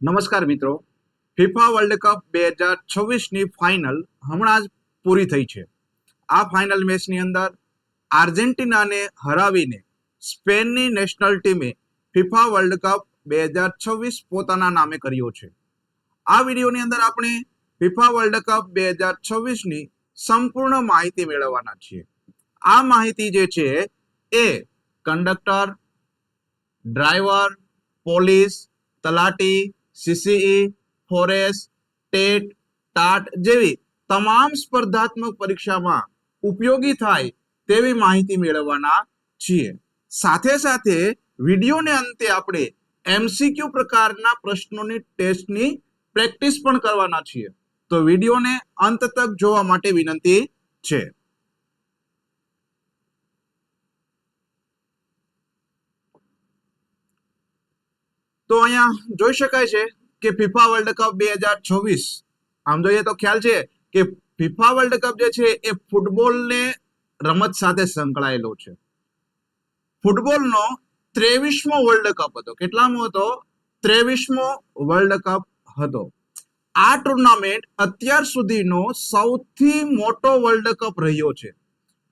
નમસ્કાર મિત્રો, FIFA world cup 2026ની final હમણાં જ પૂરી થઈ છે. આ ફાઇનલ મેચની અંદર આર્જેન્ટિનાને હરાવીને સ્પેનની નેશનલ ટીમે ફિફા વર્લ્ડ કપ 2026 પોતાના નામે કર્યો છે. આ વિડીયોની અંદર આપણે ફિફા વર્લ્ડ કપ 2026ની સંપૂર્ણ માહિતી મેળવવાના છીએ. આ માહિતી જે છે એ કંડક્ટર, ડ્રાઈવર, પોલીસ, તલાટી, સીસીઈ, ફોરેસ્ટ, ટેટ, ટાટ જેવી તમામ સ્પર્ધાત્મક પરીક્ષામાં ઉપયોગી થાય તેવી માહિતી મેળવવાના છીએ. સાથે સાથે વિડીયોને અંતે આપણે એમસીક્યુ પ્રકારના પ્રશ્નોની ટેસ્ટની પ્રેક્ટિસ પણ કરવાના છીએ. તો વિડીયોને અંત તક જોવા માટે વિનંતી છે. તો અહીંયા જોઈ શકાય છે કે ફિફા વર્લ્ડ કપ 2026 આમ જોઈએ તો ખ્યાલ છે કે ફિફા વર્લ્ડ કપ જે છે એ ફૂટબોલને રમત સાથે સંકળાયેલો છે. ફૂટબોલનો 23મો વર્લ્ડ કપ હતો. કેટલામો હતો? 23મો વર્લ્ડ કપ હતો. આ ટુર્નામેન્ટ અત્યાર સુધીનો સૌથી મોટો વર્લ્ડ કપ રહ્યો છે,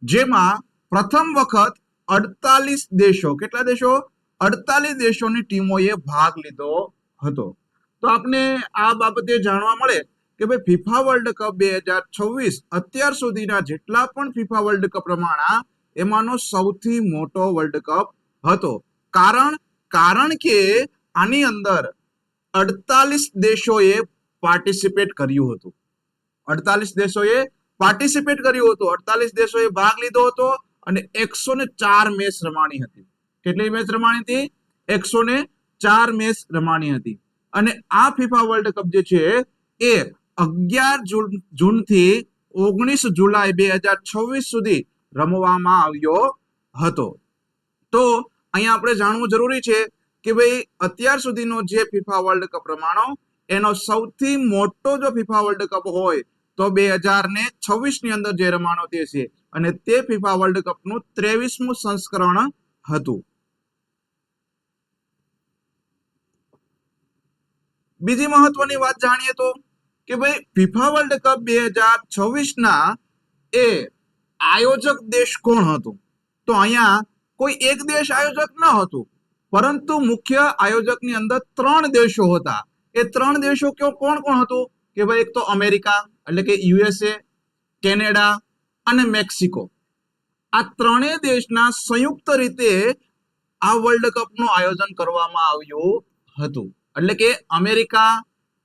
જેમાં પ્રથમ વખત 48 દેશો, કેટલા દેશો? 48 દેશોની ટીમોએ ભાગ લીધો હતો. તો આપને આ બાબતે જાણવા મળે કે ભાઈ ફિફા વર્લ્ડ કપ 2026 અત્યાર સુધીના જેટલા પણ ફિફા વર્લ્ડ કપ રમાણા એમાંનો સૌથી મોટો વર્લ્ડ કપ હતો. કારણ કે આની અંદર 48 દેશોએ પાર્ટિસિપેટ કર્યું હતું. 48 દેશોએ પાર્ટિસિપેટ કર્યું હતું. 48 દેશોએ ભાગ લીધો હતો અને 104 મેચ રમાણી હતી. કેટલી મેચ રમાણી હતી? 104 મેચ રમાણી હતી. અને આ ફિફા વર્લ્ડ કપ જે છે એ 11 જૂનથી 19 જુલાઈ 2026 સુધી રમવામાં આવ્યો હતો. તો અહીંયા આપણે જાણવું જરૂરી છે કે ભાઈ અત્યાર સુધીનો જે ફિફા વર્લ્ડ કપ રમાણો એનો સૌથી મોટો જો ફિફા વર્લ્ડ કપ હોય તો 2026 ની અંદર જે રમાણો તે છે, અને તે ફિફા વર્લ્ડ કપનું 23મું સંસ્કરણ હતું. બીજી મહત્વની વાત જાણીએ તો કે ભાઈ ફિફા વર્લ્ડ કપ 2026 ના એ આયોજક દેશ કોણ હતું? તો અહીંયા કોઈ એક દેશ આયોજક ન હતું, પરંતુ મુખ્ય આયોજકની અંદર 3 દેશો હતા. એ 3 દેશો કોણ હતું? કે ભાઈ એક તો અમેરિકા એટલે કે યુએસએ, કેનેડા અને મેક્સિકો. આ ત્રણેય દેશના સંયુક્ત રીતે આ વર્લ્ડ કપનું આયોજન કરવામાં આવ્યું હતું. એટલે કે અમેરિકા,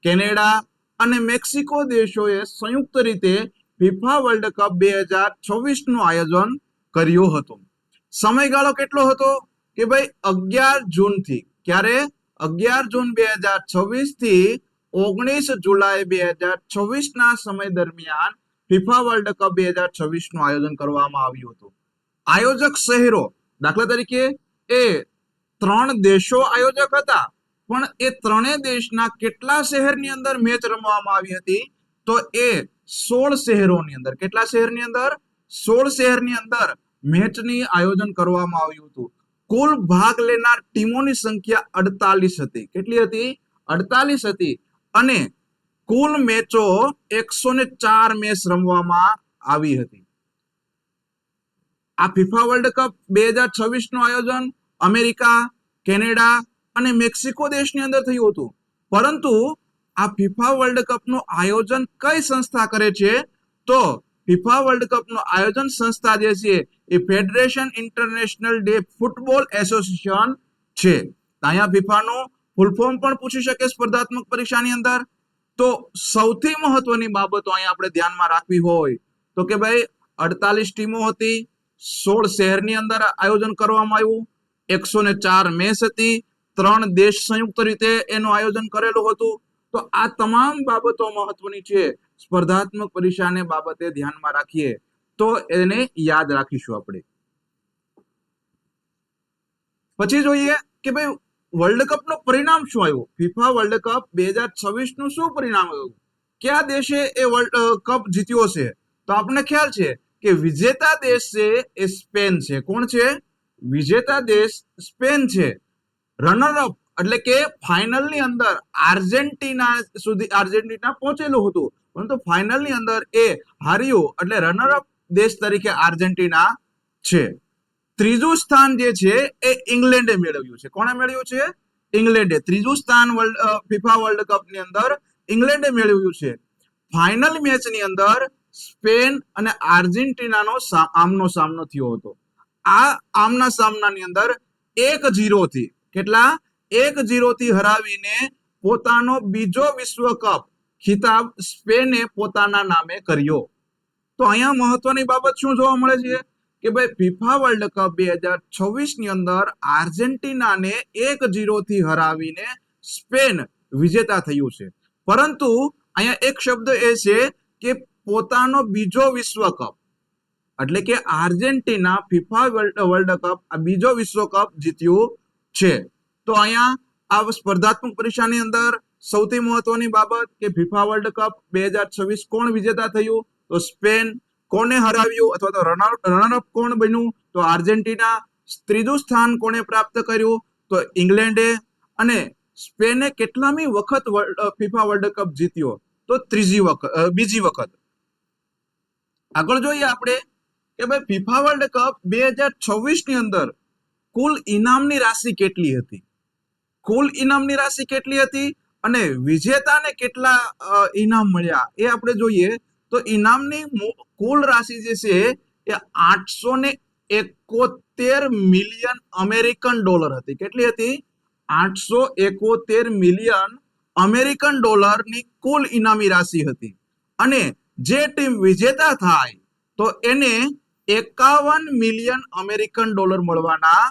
કેનેડા અને મેક્સિકો દેશોએ સંયુક્ત રીતે ફિફા વર્લ્ડ કપ 2026 નું આયોજન કર્યું હતું. સમયગાળો કેટલો હતો? કે ભાઈ 11 જૂનથી, ક્યારે? 11 જૂન 2026 થી 19 જુલાઈ 2026 ના સમય દરમિયાન ફિફા વર્લ્ડ કપ 2026 નું આયોજન કરવામાં આવ્યું હતું. આયોજક શહેરો, દાખલા તરીકે એ 3 દેશો આયોજક હતા, પણ એ 3 દેશના કેટલા શહેરની અંદર મેચ રમવામાં આવી હતી? તો એ 16 શહેરોની અંદર. કેટલા શહેરની અંદર? 16 શહેરની અંદર મેચની આયોજન કરવામાં આવ્યું હતું. કુલ ભાગ લેનાર ટીમોની સંખ્યા 48 હતી. કેટલી હતી? 48 હતી. અને કુલ મેચો 104 મેચ રમવામાં આવી હતી. આ ફિફા વર્લ્ડ કપ 2026 નું આયોજન અમેરિકા, કેનેડા અને મેક્સિકો દેશની અંદર થયું હતું. પરંતુ આ ફિફા વર્લ્ડ કપ નું આયોજન કઈ સંસ્થા કરે છે? તો ફિફા વર્લ્ડ કપ નું આયોજન સંસ્થા જે છે એ federation international de football association છે. અહીંયા ફિફાનું ફૂલ ફોર્મ પણ પૂછી શકે સ્પર્ધાત્મક પરીક્ષાની અંદર. તો સૌથી મહત્વની બાબતો અહીંયા આપણે ધ્યાનમાં રાખવી હોય તો કે ભાઈ 48 ટીમો હતી, 16 શહેરની અંદર આયોજન કરવામાં આવ્યું, 104 મેચ હતી, 3 દેશ સંયુક્ત રીતે એનું આયોજન કરેલું હતું. તો આ તમામ બાબતો મહત્વની છે. સ્પર્ધાત્મક પરીક્ષાને બાબતે ધ્યાનમાં રાખીએ તો એને યાદ રાખીશું આપણે. પછી જોઈએ કે ભાઈ વર્લ્ડ કપ નું પરિણામ શું આવ્યું? ફિફા વર્લ્ડ કપ 2026 નું શું પરિણામ આવ્યું? કયા દેશે એ વર્લ્ડ કપ જીત્યો છે? તો આપણને ખ્યાલ છે કે વિજેતા દેશ છે એ સ્પેન છે. કોણ છે? વિજેતા દેશ સ્પેન છે. રનર અપ એટલે કે ફાઇનલની અંદર આર્જેન્ટિના પહોંચેલું હતું, પરંતુ ફાઇનલની અંદર એ હાર્યું, એટલે રનરઅપ દેશ તરીકે આર્જેન્ટિના છે. ત્રીજું સ્થાન જે છે એ ઇંગ્લેન્ડે મેળવ્યું છે. કોણે મેળવ્યું છે? ઇંગ્લેન્ડે. ત્રીજું સ્થાન ફિફા વર્લ્ડ કપ ની અંદર ઇંગ્લેન્ડે મેળવ્યું છે. ફાઇનલ મેચની અંદર સ્પેન અને આર્જેન્ટિનાનો આમનો સામનો થયો હતો. આ આમના સામનાની અંદર 1-0 થી, કેટલા? 1-0 થી હરાવીને પોતાનો બીજો વિશ્વ કપ ખિતાબ સ્પેને પોતાના નામે કર્યો. તો અહીંયા મહત્વની બાબત શું જોવા મળે છે કે ભાઈ ફિફા વર્લ્ડ કપ 2026 ની અંદર આર્જેન્ટિનાને 1-0 થી હરાવીને સ્પેન વિજેતા થયું છે. પરંતુ અહીંયા એક શબ્દ એ છે કે પોતાનો બીજો વિશ્વ કપ, એટલે કે આર્જેન્ટિના ફિફા વર્લ્ડ કપ આ બીજો વિશ્વ કપ જીત્યું છે. તો અહીંયા આ સ્પર્ધાત્મક પરીક્ષાની અંદર સૌથી મહત્વની બાબત કે ફિફા વર્લ્ડ કપ 2026 કોણ વિજેતા થયું? તો સ્પેન. કોને હરાવ્યું અથવા તો રનરઅપ કોણ બન્યું? તો આર્જેન્ટિના. ત્રીજું સ્થાન કોને પ્રાપ્ત કર્યું? તો ઇંગ્લેન્ડે. અને સ્પેને કેટલામી વખત ફિફા વર્લ્ડ કપ જીત્યો? તો બીજી વખત. આગળ જોઈએ આપણે કે ભાઈ ફિફા વર્લ્ડ કપ 2026 ની અંદર કુલ ઇનામની રાશિ કેટલી હતી? કુલ ઇનામની રાશિ કેટલી હતી અને વિજેતાને કેટલા ઇનામ મળ્યા એ આપણે જોઈએ. તો ઇનામની કુલ રાશિ જે છે એ 871 મિલિયન અમેરિકન ડોલર હતી. કેટલી હતી? 871 મિલિયન અમેરિકન ડોલરની કુલ ઇનામી રાશિ હતી. અને જે ટીમ વિજેતા થાય તો એને 51 મિલિયન અમેરિકન ડોલર મળવાના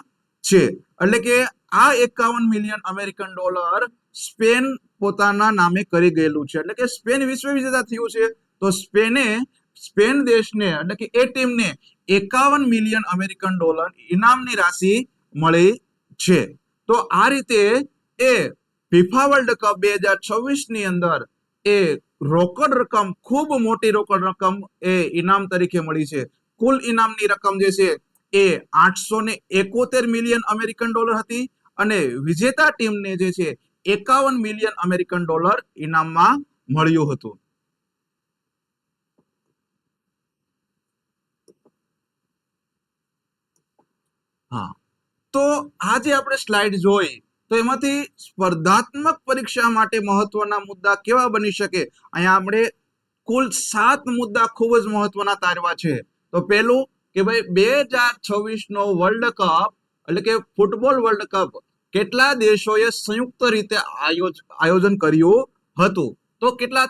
છે. એટલે કે આ 51 મિલિયન અમેરિકન ડોલર સ્પેન પોતાના નામે કરી ગયેલું છે. એટલે કે સ્પેન વિશ્વ વિજેતા થયું છે. તો સ્પેન દેશને, એટલે કે એ ટીમને 51 મિલિયન અમેરિકન ડોલર ઇનામની રાશિ મળી છે. તો આ રીતે એ ફિફા વર્લ્ડ કપ 2026 ની અંદર એ રોકડ રકમ, ખૂબ મોટી રોકડ રકમ એ ઇનામ તરીકે મળી છે. કુલ ઇનામની રકમ જે છે એ 871 મિલિયન અમેરિકન ડોલર હતી અને વિજેતા ટીમને જે છે 51 મિલિયન અમેરિકન ડોલર ઇનામમાં મળ્યું હતું. હા, તો આ જે આપણે સ્લાઇડ જોઈ તો એમાંથી સ્પર્ધાત્મક પરીક્ષા માટે મહત્વના મુદ્દા કેવા બની શકે? અહીંયા આપણે કુલ 7 મુદ્દા ખૂબ જ મહત્વના તારવા છે. તો પહેલું કે ભાઈ 2026 નો વર્લ્ડ કપ, એટલે કે ફૂટબોલ વર્લ્ડ કપ કેટલા દેશોએ સંયુક્ત રીતે આયોજન કર્યું હતું? તો કેટલા?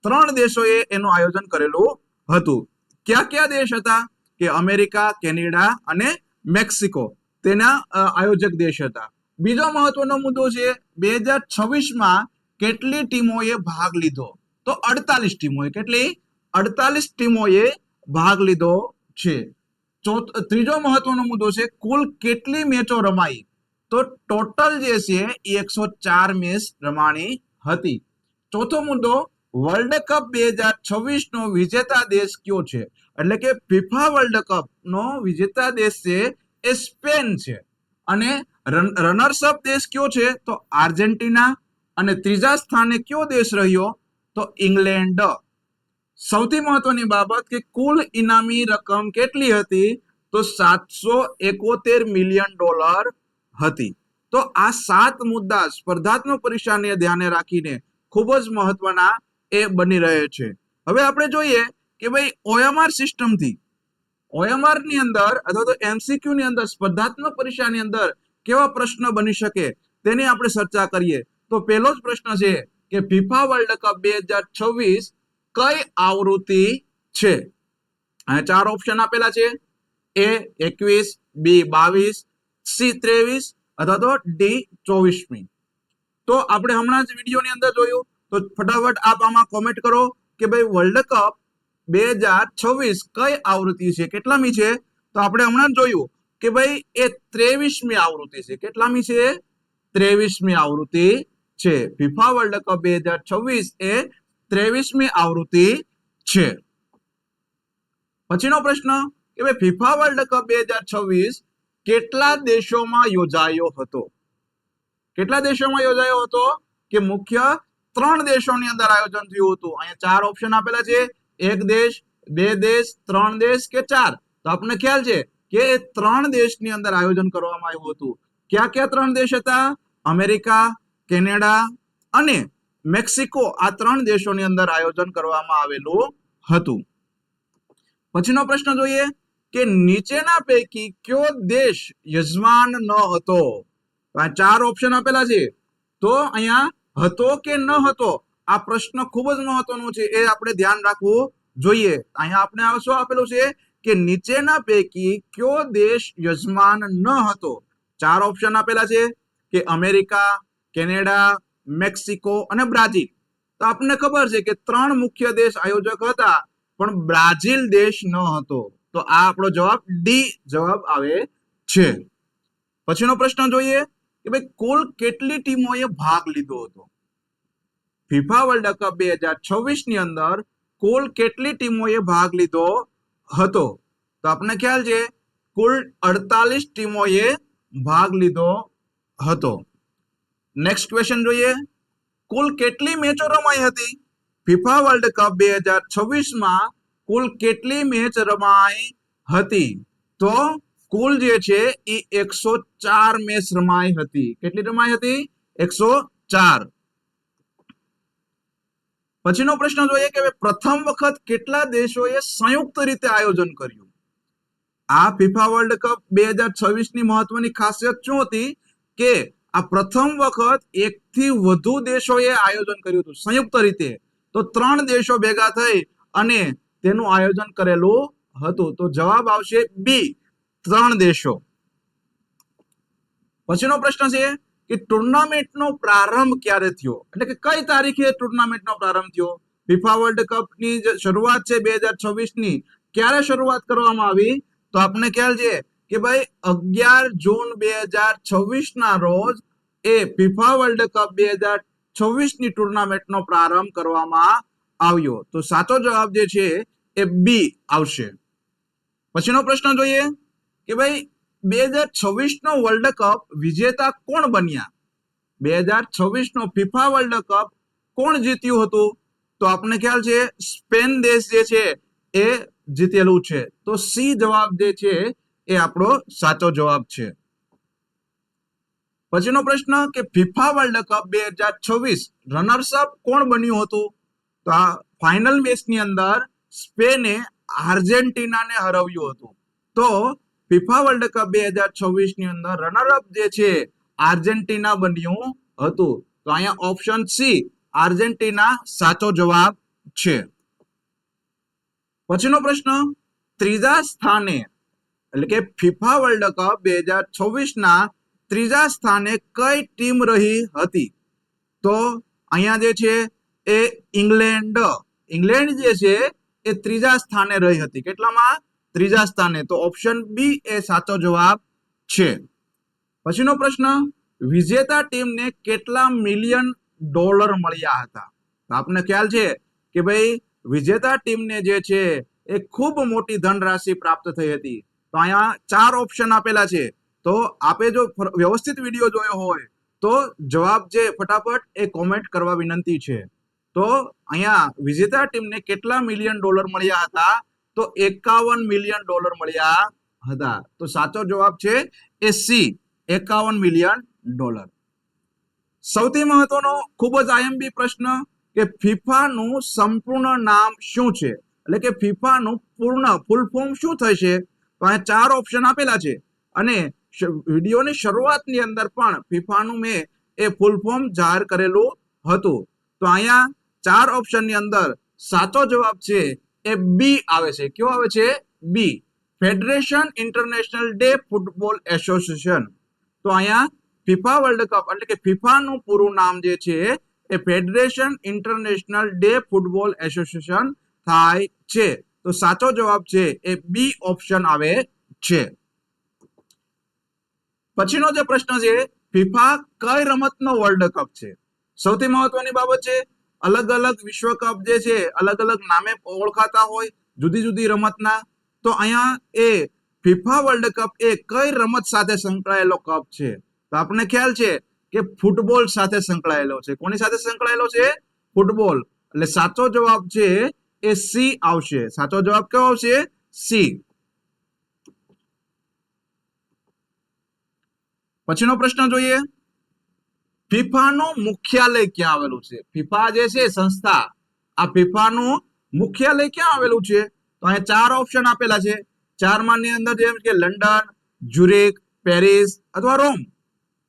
3 દેશોએ એનું આયોજન કરેલું હતું. કયા કયા દેશ હતા? કે અમેરિકા, કેનેડા અને મેક્સિકો તેના આયોજક દેશ હતા. બીજો મહત્વનો મુદ્દો છે 2026 કેટલી ટીમોએ ભાગ લીધો? તો 48 ટીમોએ. કેટલી? 48 ટીમોએ ભાગ લીધો છે. ત્રીજો મહત્વનો મુદ્દો છે કુલ કેટલી મેચો રમાઈ? તો ટોટલ જે છે એ 104 મેચ રમાણી હતી. ચોથો મુદ્દો વર્લ્ડ કપ 2026 નો વિજેતા દેશ કયો છે? એટલે કે ફિફા વર્લ્ડ કપ નો વિજેતા દેશ છે એ સ્પેન છે. અને રનર્સઅપ દેશ કયો છે? તો આર્જેન્ટિના. અને ત્રીજા સ્થાને કયો દેશ રહ્યો? તો ઇંગ્લેન્ડ. સૌથી મહત્વની બાબત કે કુલ ઇનામી રકમ કેટલી હતી? તો 771 મિલિયન ડોલર હતી. તો આ 7 મુદ્દા સ્પર્ધાત્મક પરીક્ષાને ધ્યાને રાખીને ખૂબ જ મહત્વના એ બની રહે છે. હવે આપણે જોઈએ કે ભાઈ OMR સિસ્ટમથી, OMR ની અંદર અથવા તો MCQ ની અંદર સ્પર્ધાત્મક પરીક્ષાની અંદર કેવા પ્રશ્ન બની શકે તેની આપણે ચર્ચા કરીએ. તો પહેલો જ પ્રશ્ન છે કે ફિફા વર્લ્ડ કપ 2026 કઈ આવૃત્તિ છે? અહીંયા 4 ઓપ્શન આપેલા છે. A 21, B 22, C 23 અથવા તો D 24મી. તો આપણે હમણાં જ વિડીયોની અંદર જોયું, તો ફટાફટ આપ આમાં કોમેન્ટ કરો કે ભાઈ વર્લ્ડ કપ 2026 કઈ આવૃત્તિ છે, કેટલામી છે? તો આપણે હમણાં જ જોયું કે ભાઈ એ 23મી આવૃત્તિ છે. કેટલામી છે? 23મી આવૃત્તિ છે. ફિફા વર્લ્ડ કપ 2026 એ 23મી આવૃત્તિ છે. પછીનો પ્રશ્ન કે ભાઈ ફિફા વર્લ્ડ કપ 2026 કેટલા દેશોમાં યોજાયો હતો? કેટલા દેશોમાં યોજાયો હતો કે મુખ્ય 3 દેશોની અંદર આયોજન થયું હતું. અહીંયા 4 ઓપ્શન આપેલા છે, 1 દેશ, 2 દેશ, 3 દેશ કે 4. તો આપણને ખ્યાલ છે કે 3 દેશની અંદર આયોજન કરવામાં આવ્યું હતું. ક્યાં ક્યાં 3 દેશ હતા? અમેરિકા, કેનેડા અને મેક્સિકો. આ 3 દેશોની અંદર આયોજન કરવામાં આવેલું હતું. પછીનો પ્રશ્ન જોઈએ કે નીચેના પૈકી કયો દેશ યજમાન ન હતો? 4 ઓપ્શન આપેલા છે, તો અહીંયા હતો કે ન હતો, આ પ્રશ્ન ખૂબ જ મહત્વનો છે, એ આપણે ધ્યાન રાખવું જોઈએ. અહીંયા આપણે શું આપેલું છે કે નીચેના પૈકી કયો દેશ યજમાન ન હતો? 4 ઓપ્શન આપેલા છે કે અમેરિકા, કેનેડા, મેક્સિકો અને બ્રાઝિલ. તો આપણને ખબર છે કે 3 મુખ્ય દેશ આયોજક હતા, પણ બ્રાઝિલ દેશ ન હતો. તો આ આપણો જવાબ ડી જવાબ આવે છે. પછીનો પ્રશ્ન જોઈએ કે ભાઈ કુલ કેટલી ટીમોએ ભાગ લીધો હતો? ફિફા વર્લ્ડ કપ 2026 ની અંદર કુલ કેટલી ટીમોએ ભાગ લીધો હતો? તો આપણને ખ્યાલ છે કુલ 48 ટીમોએ ભાગ લીધો હતો. નેક્સ્ટ ક્વેશ્ચન જોઈએ, કુલ કેટલી મેચો રમાઈ હતી? ફિફા વર્લ્ડ કપ 2026 માં કુલ કેટલી મેચ રમાઈ હતી? તો કુલ જે છે એ 104 મેચ રમાઈ હતી. કેટલી રમાઈ હતી? 104. પછીનો પ્રશ્ન જોઈએ કે પ્રથમ વખત કેટલા દેશોએ સંયુક્ત રીતે આયોજન કર્યું? આ ફિફા વર્લ્ડ કપ 2026 ની મહત્વની ખાસિયત શું હતી કે આ પ્રથમ વખત 1 થી વધુ દેશોએ આયોજન કર્યું હતું સંયુક્ત રીતે. તો 3 દેશો ભેગા થઈ અને તેનું આયોજન કરેલું હતું. તો જવાબ આવશે બી, 3 દેશો. પછીનો પ્રશ્ન છે કે ટુર્નામેન્ટનો પ્રારંભ ક્યારે થયો? એટલે કે કઈ તારીખે ટુર્નામેન્ટનો પ્રારંભ થયો? ફિફા વર્લ્ડ કપ ની શરૂઆત છે 2026 ની, ક્યારે શરૂઆત કરવામાં આવી? તો આપણને ખ્યાલ છે કે ભાઈ 11 જૂન 2026 ના રોજ એ ફિફા વર્લ્ડ કપ 2026 ની ટુર્નામેન્ટનો પ્રારંભ કરવામાં આવ્યો. તો સાચો જવાબ જે છે એ બી આવશે. પછીનો પ્રશ્ન જોઈએ કે ભાઈ 2026 નો વર્લ્ડ કપ વિજેતા કોણ બન્યા? 2026 નો ફિફા વર્લ્ડ કપ કોણ જીત્યું હતું? તો આપણને ખ્યાલ છે સ્પેન દેશ જે છે એ જીતેલું છે. તો સી જવાબ જે છે એ આપણો સાચો જવાબ છે. પછીનો પ્રશ્ન કે FIFA world cup 2026 runners up કોણ બન્યું હતું? તો આ ફાઇનલ મેચની અંદર સ્પેને આર્જેન્ટિનાને હરાવ્યું હતું. તો ફિફા વર્લ્ડ કપ 2026 ની અંદર રનર અપ જે છે આર્જેન્ટિના બન્યું હતું. તો અહીંયા ઓપ્શન સી આર્જેન્ટિના સાચો જવાબ છે. પછીનો પ્રશ્ન, ત્રીજા સ્થાને એટલે કે ફિફા વર્લ્ડ કપ 2026 ના ત્રીજા સ્થાને કઈ ટીમ રહી હતી? તો અહીંયા જે છે એ ઇંગ્લેન્ડ જે છે એ ત્રીજા સ્થાને રહી હતી. કેટલામાં? ત્રીજા સ્થાને. તો ઓપ્શન બી એ સાચો જવાબ છે. પછીનો પ્રશ્ન, વિજેતા ટીમને કેટલા મિલિયન ડોલર મળ્યા હતા? આપને ખ્યાલ છે કે ભાઈ વિજેતા ટીમને જે છે એ ખૂબ મોટી ધનરાશિ પ્રાપ્ત થઈ હતી. તો અહીંયા 4 ઓપ્શન આપેલા છે. તો આપે જો વ્યવસ્થિત વિડીયો જોયો હોય તો જવાબ જે ફટાફટ એ કોમેન્ટ કરવા વિનંતી છે. તો અહીંયા વિજેતા ટીમને કેટલા મિલિયન ડોલર મળ્યા હતા? તો 51 મિલિયન ડોલર મળ્યા હતા. તો સાચો જવાબ છે એ સી, 51 મિલિયન ડોલર. સૌથી મહત્વનો ખૂબ જ આઈએમપી પ્રશ્ન કે ફિફાનું સંપૂર્ણ નામ શું છે? એટલે કે ફિફાનું પૂર્ણ ફૂલ ફોર્મ શું થશે? તો અહીંયા 4 ઓપ્શન આપેલા છે અને વિડીયોની શરૂઆતની અંદર પણ ફિફાનું મેં એ ફૂલ ફોર્મ જાહેર કરેલું હતું. તો અહીંયા 4 ઓપ્શનની અંદર સાચો જવાબ છે એ બી આવે છે. કયો આવે છે? B, federation international de football association. તો અહીંયા ફિફા વર્લ્ડ કપ એટલે કે ફિફાનું પૂરું નામ જે છે એ federation international de football association થાય છે. તો સાચો જવાબ છે એ બી ઓપ્શન આવે છે. પછીનો જે પ્રશ્ન છે, ફિફા કઈ રમતનો વર્લ્ડ કપ છે? સૌથી મહત્વની બાબત છે, અલગ અલગ વિશ્વ કપ જે છે અલગ અલગ નામે ઓળખાતા હોય જુદી જુદી રમતના. તો અહીંયા એ ફિફા વર્લ્ડ કપ એ કઈ રમત સાથે સંકળાયેલો કપ છે? તો આપણને ખ્યાલ છે કે ફૂટબોલ સાથે સંકળાયેલો છે. કોની સાથે સંકળાયેલો છે? ફૂટબોલ. એટલે સાચો જવાબ છે એ સી આવશે. સાચો જવાબ કયો આવશે? સી. પછીનો પ્રશ્ન જોઈએ. ફિફાનું મુખ્યાલય ક્યાં આવેલું છે? ફિફા જે છે સંસ્થા, આ ફિફાનું મુખ્યાલય ક્યાં આવેલું છે? તો અહીંયા 4 ઓપ્શન આપેલા છે. 4 માની અંદર જેમ કે લંડન, જ્યુરિક, પેરિસ અથવા રોમ.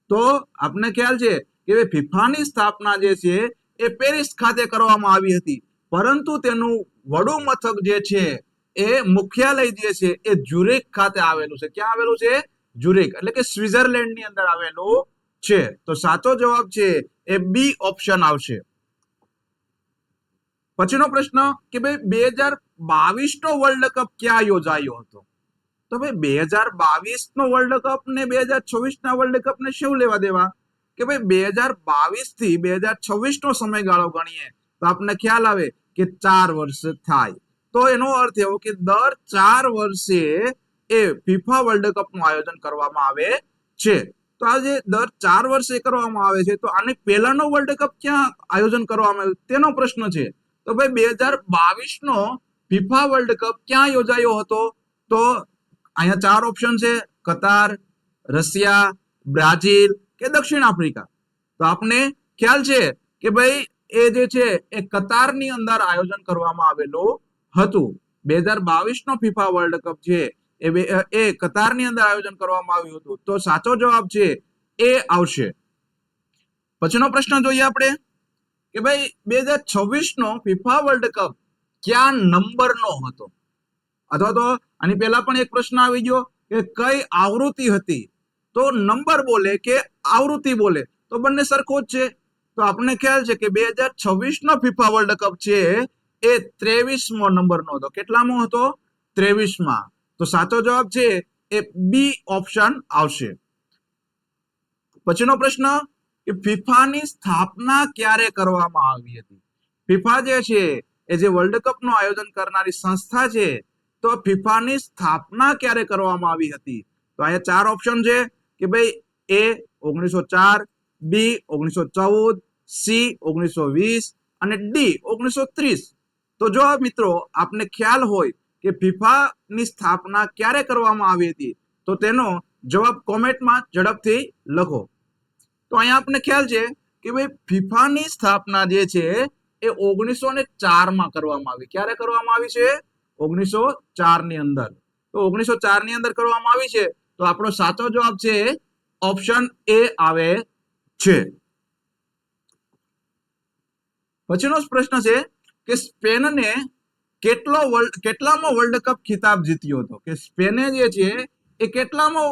તો આપને ખ્યાલ છે કે ફિફાની સ્થાપના જે છે એ પેરિસ ખાતે કરવામાં આવી હતી, પરંતુ તેનું વડું મથક જે છે એ મુખ્યાલય જે છે એ જ્યુરિક ખાતે આવેલું છે. ક્યાં આવેલું છે? જ્યુરિક, એટલે કે સ્વિટ્ઝરલેન્ડ ની અંદર આવેલું છે. તો સાચો જવાબ છે એ બી ઓપ્શન આવશે. પછીનો પ્રશ્ન કે ભાઈ 2022 નો વર્લ્ડ કપ ક્યાં યોજાયો હતો? તો ભાઈ 2022 નો વર્લ્ડ કપ ને 2026 ના વર્લ્ડ કપ ને શું લેવા દેવા? કે ભાઈ 2022 થી 2026 નો સમયગાળો ગણીએ તો આપણને ખ્યાલ આવે કે 4 વર્ષ થાય. તો એનો અર્થ એવો કે દર 4 વર્ષે એ ફિફા વર્લ્ડ કપ નું આયોજન કરવામાં આવે છે. તો આ જે દર 4 વર્ષે કરવામાં આવે છે, તો આને પહેલાનો વર્લ્ડ કપ ક્યાં આયોજન કરવામાં આવ્યું તેનો પ્રશ્ન છે. તો ભાઈ 2022 નો ફિફા વર્લ્ડ કપ ક્યાં યોજાયો હતો? તો અહીંયા 4 ઓપ્શન છે: કતાર, રશિયા, બ્રાઝિલ કે દક્ષિણ આફ્રિકા. તો આપને ખ્યાલ છે કે ભાઈ એ જે છે એ કતારની અંદર આયોજન કરવામાં આવેલું હતું. 2022 નો ફિફા વર્લ્ડ કપ છે એ કતારની અંદર આયોજન કરવામાં આવ્યું હતું. તો સાચો જવાબ છે એ આવશે. પછીનો પ્રશ્ન જોઈએ આપણે કે ભાઈ 2026 નો ફિફા વર્લ્ડ કપ કયા નંબરનો હતો? અથવા તો આની પહેલા પણ એક પ્રશ્ન આવી ગયો કે કઈ આવૃત્તિ હતી? તો નંબર બોલે કે આવૃત્તિ બોલે તો બંને સરખો જ છે. તો આપણને ખ્યાલ છે કે 2026 નો ફિફા વર્લ્ડ કપ છે એ 23મો નંબરનો હતો. કેટલામો હતો? 23માં. તો સાચો જવાબ છે એ બી ઓપ્શન આવશે. પછીનો પ્રશ્ન કે ફિફાની સ્થાપના ક્યારે કરવામાં આવી હતી? ફિફા જે છે એ જે વર્લ્ડ કપ નું આયોજન કરનારી સંસ્થા છે, તો ફિફાની સ્થાપના ક્યારે કરવામાં આવી હતી? તો અહીંયા 4 ઓપ્શન છે કે ભાઈ એ 1904, બી 1914, સી 1920 અને ડી 1930. તો જો મિત્રો આપને ખ્યાલ હોય કે ફિફાની સ્થાપના ક્યારે કરવામાં આવી હતી, તો તેનો જવાબ કોમેન્ટમાં ઝડપથી લખો. તો અહીંયા આપને ખ્યાલ છે કે ભાઈ ફિફાની સ્થાપના જે છે એ 1904 કરવામાં આવી. ક્યારે કરવામાં આવી છે? 1904 ની અંદર. તો 1904 ની અંદર કરવામાં આવી છે. તો આપણો સાચો જવાબ છે ઓપ્શન એ આવે છે. પછીનો પ્રશ્ન છે કે સ્પેનને કેટલામો વર્લ્ડ કપ ખિતાબ જીત્યો હતો? કે સ્પેને જે છે એ કેટલામો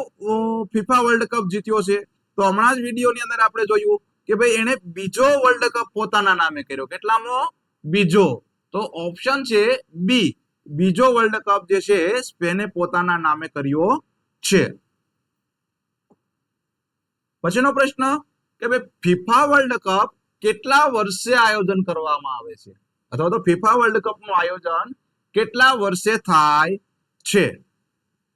ફિફા વર્લ્ડ કપ જીત્યો છે? તો હમણાં જ વિડીયોની અંદર આપણે જોયું કે ભાઈ એને બીજો વર્લ્ડ કપ પોતાના નામે કર્યો. કેટલામો? બીજો. તો ઓપ્શન છે બી, બીજો વર્લ્ડ કપ જે છે સ્પેને પોતાના નામે કર્યો છે. પછીનો પ્રશ્ન કે ભાઈ ફિફા વર્લ્ડ કપ કેટલા વર્ષે આયોજન કરવામાં આવે છે? અથવા તો ફિફા વર્લ્ડ કપ નું આયોજન કેટલા વર્ષે થાય છે?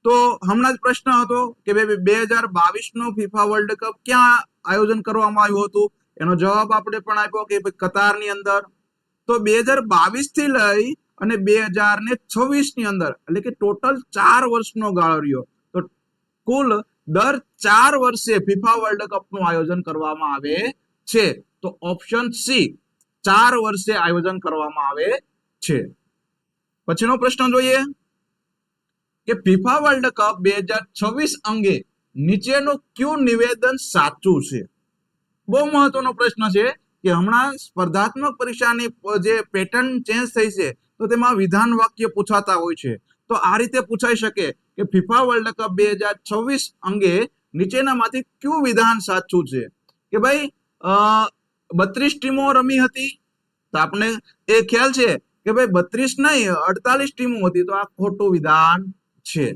તો હમણાં જ પ્રશ્ન હતો કે ભાઈ 2022 નો ફિફા વર્લ્ડ કપ ક્યાં આયોજન કરવામાં આવ્યું હતું? એનો જવાબ આપણે પણ આપ્યો કે કતારની અંદર. તો 2022 થી લઈ અને 2026 ની અંદર, એટલે કે ટોટલ 4 વર્ષનો ગાળો રહ્યો. તો કુલ દર 4 વર્ષે ફિફા વર્લ્ડ કપ નું આયોજન કરવામાં આવે છે. તો ઓપ્શન સી, 4 વર્ષે આયોજન કરવામાં આવે છે. પછીનો પ્રશ્ન જોઈએ કે ફિફા વર્લ્ડ કપ 2026 અંગે નીચેનું કયું નિવેદન સાચું છે? બહુ મહત્વનો પ્રશ્ન છે કે હમણાં સ્પર્ધાત્મક પરીક્ષાની જે પેટર્ન ચેન્જ થઈ છે, તો તેમાં વિધાન વાક્ય પૂછાતા હોય છે. તો આ રીતે પૂછાઈ શકે કે ફિફા વર્લ્ડ કપ 2026 અંગે નીચેનામાંથી કયું વિધાન સાચું છે? કે ભાઈ 32 ટીમો રમી હતી. તો આપણે એ ખ્યાલ છે કે ભાઈ 32 નહીં 48 ટીમો હતી. તો આ ખોટું વિધાન છે.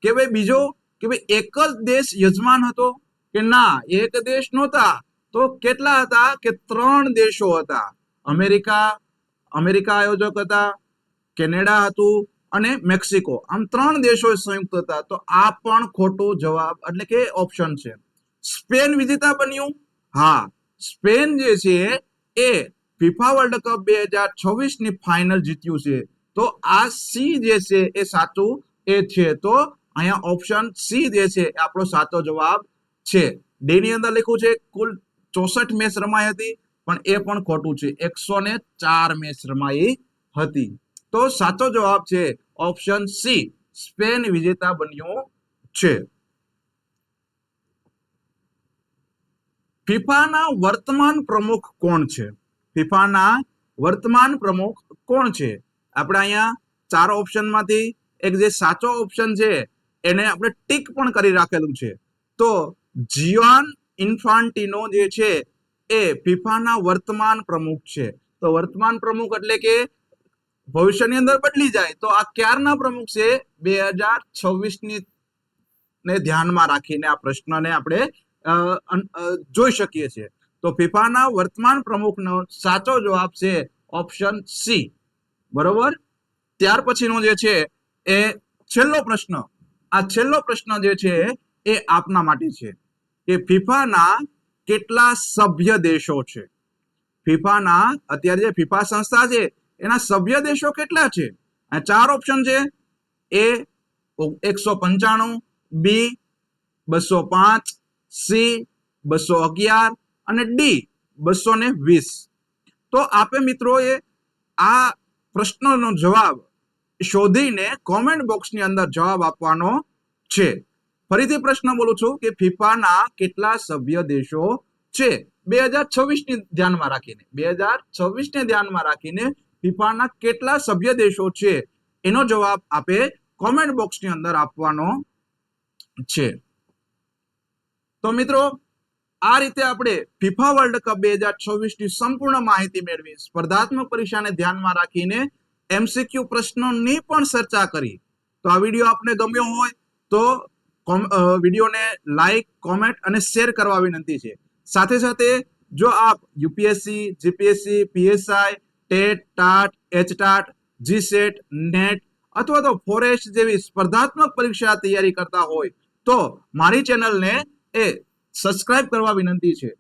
કે ભાઈ બીજો કે ભાઈ એક જ દેશ યજમાન હતો? કે ના, એક દેશ નહોતા. તો કેટલા હતા? કે 3 દેશો હતા. અમેરિકા આયોજક હતા, કેનેડા હતું અને મેક્સિકો. આમ 3 દેશો સંયુક્ત હતા. તો આ પણ ખોટો જવાબ એટલે કે ઓપ્શન છે. સ્પેન વિજેતા બન્યું? હા, સ્પેન જે છે એ ફિફા વર્લ્ડ કપ 2026 ની ફાઇનલ જીત્યું છે. તો આ સી જે છે એ સાચું એ છે. તો અહીંયા ઓપ્શન સી જે છે એ આપણો સાચો જવાબ છે. ડી ની અંદર લખ્યું છે કુલ 64 મેચ રમાઈ હતી, પણ એ પણ ખોટું છે. 104 મેચ રમાઈ હતી. તો સાચો જવાબ છે ઓપ્શન સી, સ્પેન વિજેતા બન્યું છે. ફિફાના વર્તમાન પ્રમુખ કોણ છે? ફિફાના વર્તમાન પ્રમુખ કોણ છે? આપણે અહીંયા 4 ઓપ્શનમાંથી એક જે સાચો ઓપ્શન છે એને આપણે ટીક પણ કરી રાખેલું છે. તો જિયાન ઇન્ફાન્ટિનો જે છે એ ફિફાના વર્તમાન પ્રમુખ છે. તો વર્તમાન પ્રમુખ એટલે કે ભવિષ્યની અંદર બદલી જાય. તો આ ક્યારના પ્રમુખ છે? 2026 ની ને ધ્યાનમાં રાખીને આ પ્રશ્નને આપણે જોઈ શકીએ છીએ. તો ફિફાના વર્તમાન પ્રમુખનો સાચો જવાબ છે ઓપ્શન સી. બરોબર. ત્યાર પછીનો જે છે એ છેલ્લો પ્રશ્ન. આ છેલ્લો પ્રશ્ન જે છે એ આપના માટે છે કે ફિફાના કેટલા સભ્ય દેશો છે? ફિફાના અત્યારે જે ફિફા સંસ્થા છે એના સભ્ય દેશો કેટલા છે? 4 ઓપ્શન છે. એ 195, બી 205, સી 211 અને ડી 220. તો આપે મિત્રોએ આ પ્રશ્નનો જવાબ શોધીને કોમેન્ટ બોક્સની અંદર જવાબ આપવાનો છે. ફરીથી પ્રશ્ન બોલું છું કે ફિફાના કેટલા સભ્ય દેશો છે 2026 ની ધ્યાનમાં રાખીને? 2026 ને ધ્યાનમાં રાખીને ફિફાના કેટલા સભ્ય દેશો છે એનો જવાબ આપે કોમેન્ટ બોક્સની અંદર આપવાનો છે. તો મિત્રો આ રીતે આપણે ફિફા વર્લ્ડ કપ 2026 ની સંપૂર્ણ માહિતી મેળવી. સ્પર્ધાત્મક પરીક્ષાને ધ્યાનમાં રાખીને એમસીક્યુ પ્રશ્નોની પણ ચર્ચા કરી. તો આ વિડીયો આપને ગમ્યો હોય તો વિડીયોને લાઈક, કોમેન્ટ અને શેર કરવા વિનંતી છે. સાથે સાથે જો આપ UPSC, GPSC, PSI, TET, TAT, HTAT, GSET, net અથવા તો ફોરેસ્ટ જેવી સ્પર્ધાત્મક પરીક્ષા તૈયારી કરતા હોય તો મારી ચેનલને એ સબસ્ક્રાઇબ કરવા વિનંતી છે.